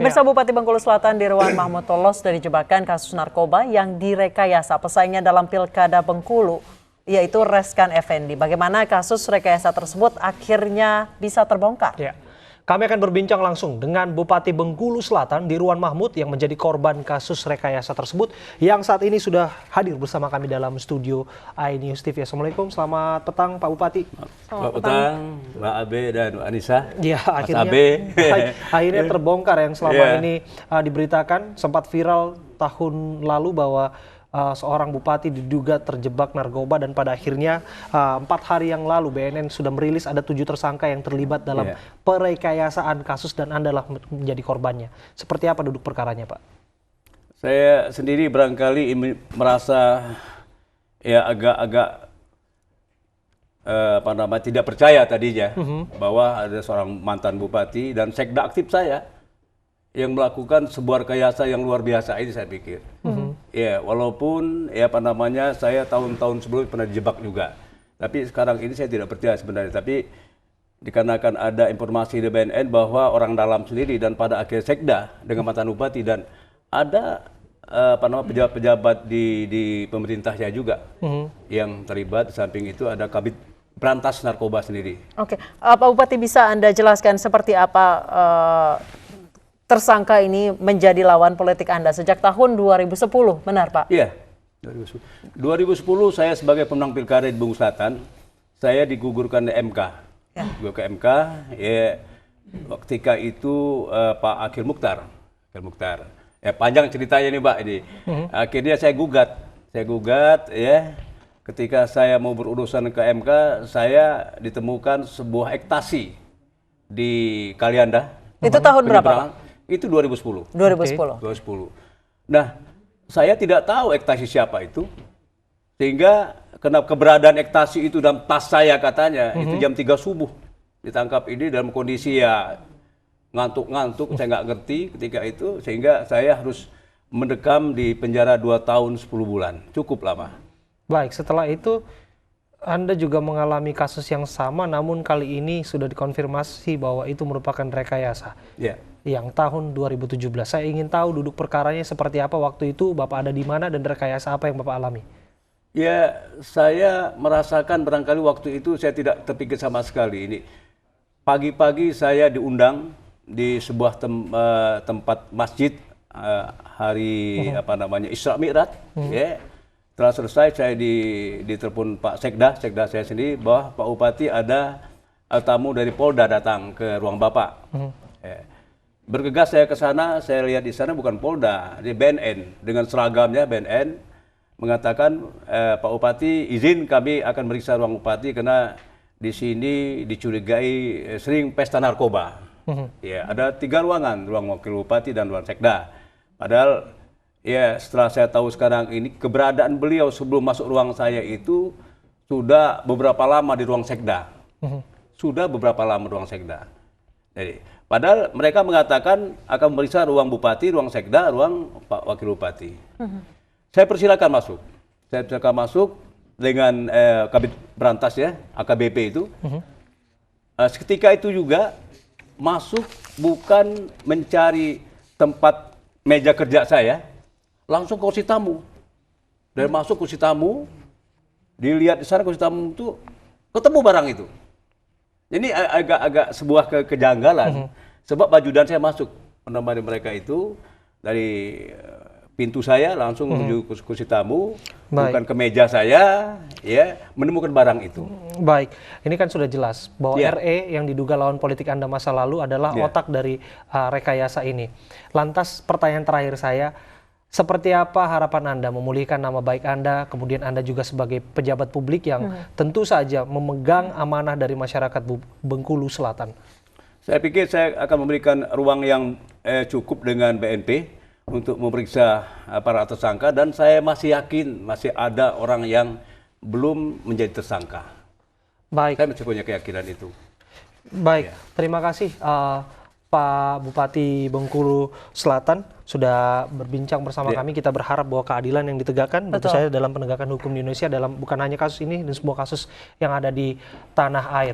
Pemirsa, Bupati Bengkulu Selatan Dirwan Mahmud lolos dari jebakan kasus narkoba yang direkayasa pesaingnya dalam Pilkada Bengkulu, yaitu Reskan Effendi. Bagaimana kasus rekayasa tersebut akhirnya bisa terbongkar? Ya. Kami akan berbincang langsung dengan Bupati Bengkulu Selatan Dirwan Mahmud yang menjadi korban kasus rekayasa tersebut, yang saat ini sudah hadir bersama kami dalam studio iNews TV. Assalamualaikum, selamat petang Pak Bupati. Selamat petang Mbak Abe dan Mbak Anissa. Ya, Mas Abe. akhirnya terbongkar yang selama ini diberitakan, sempat viral tahun lalu bahwa seorang bupati diduga terjebak narkoba, dan pada akhirnya 4 hari yang lalu BNN sudah merilis ada 7 tersangka yang terlibat dalam perekayasaan kasus dan Anda lah menjadi korbannya. Seperti apa duduk perkaranya, Pak? Saya sendiri barangkali merasa ya agak-agak tidak percaya tadinya bahwa ada seorang mantan bupati dan sekda aktif saya yang melakukan sebuah rekayasa yang luar biasa ini, saya pikir. Ya, walaupun saya tahun-tahun sebelumnya pernah dijebak juga. Tapi sekarang ini saya tidak percaya sebenarnya. Tapi dikarenakan ada informasi di BNN bahwa orang dalam sendiri dan pada akhir sekda dengan mantan bupati dan ada pejabat-pejabat di pemerintahnya juga yang terlibat. Di samping itu ada Kabid Berantas Narkoba sendiri. Oke, Pak Bupati, bisa Anda jelaskan seperti apa tersangka ini menjadi lawan politik Anda sejak tahun 2010, benar Pak? Iya, 2010 saya sebagai pemenang pilkada di Bengkulu Selatan, saya digugurkan di MK. Gue ke MK, ya ketika itu Pak Akhil Mukhtar. Ya, panjang ceritanya nih Pak ini. Akhirnya saya gugat ya. Ketika saya mau berurusan ke MK, saya ditemukan sebuah ekstasi di Kalianda. Itu tahun berapa Pak? Itu 2010. 2010. 2010. Nah, saya tidak tahu ekstasi siapa itu. Sehingga kenapa keberadaan ekstasi itu dalam tas saya katanya, itu jam 3 subuh. Ditangkap ini dalam kondisi ya ngantuk-ngantuk, saya nggak ngerti ketika itu. Sehingga saya harus mendekam di penjara 2 tahun 10 bulan. Cukup lama. Baik, setelah itu Anda juga mengalami kasus yang sama, namun kali ini sudah dikonfirmasi bahwa itu merupakan rekayasa. Ya. Yang tahun 2017. Saya ingin tahu duduk perkaranya seperti apa waktu itu, Bapak ada di mana dan rekayasa apa yang Bapak alami? Ya, saya merasakan barangkali waktu itu saya tidak terpikir sama sekali ini. Pagi-pagi saya diundang di sebuah tempat masjid hari Isra Mi'raj. Ya. Setelah selesai saya ditelepon Pak Sekda saya sendiri bahwa Pak Bupati ada tamu dari Polda datang ke ruang Bapak. Ya. Bergegas saya ke sana, saya lihat di sana bukan Polda, di BNN dengan seragamnya BNN mengatakan Pak Bupati izin kami akan meriksa ruang Bupati karena di sini dicurigai sering pesta narkoba. Ya, ada 3 ruangan, ruang Wakil Bupati dan ruang Sekda. Padahal ya setelah saya tahu sekarang ini keberadaan beliau sebelum masuk ruang saya itu sudah beberapa lama di ruang Sekda. Sudah beberapa lama di ruang Sekda. Jadi, padahal mereka mengatakan akan memeriksa ruang Bupati, ruang Sekda, ruang Pak Wakil Bupati. Saya persilakan masuk. Saya persilakan masuk dengan Kabid Berantas ya, AKBP itu. Ketika itu juga masuk bukan mencari tempat meja kerja saya, langsung ke kursi tamu. Dan masuk kursi tamu, dilihat di sana kursi tamu itu ketemu barang itu. Ini agak sebuah kejanggalan, sebab bajudan saya masuk menemani mereka itu dari pintu saya langsung menuju kursi tamu, bukan ke meja saya, ya menemukan barang itu. Baik, ini kan sudah jelas bahwa RE yang diduga lawan politik Anda masa lalu adalah otak dari rekayasa ini. Lantas pertanyaan terakhir saya, seperti apa harapan Anda memulihkan nama baik Anda, kemudian Anda juga sebagai pejabat publik yang tentu saja memegang amanah dari masyarakat Bengkulu Selatan? Saya pikir saya akan memberikan ruang yang cukup dengan BNP untuk memeriksa para tersangka, dan saya masih yakin masih ada orang yang belum menjadi tersangka. Baik. Saya masih punya keyakinan itu. Baik, terima kasih Pak Bupati Bengkulu Selatan sudah berbincang bersama kami. Kita berharap bahwa keadilan yang ditegakkan tentu saja dalam penegakan hukum di Indonesia bukan hanya kasus ini dan semua kasus yang ada di tanah air.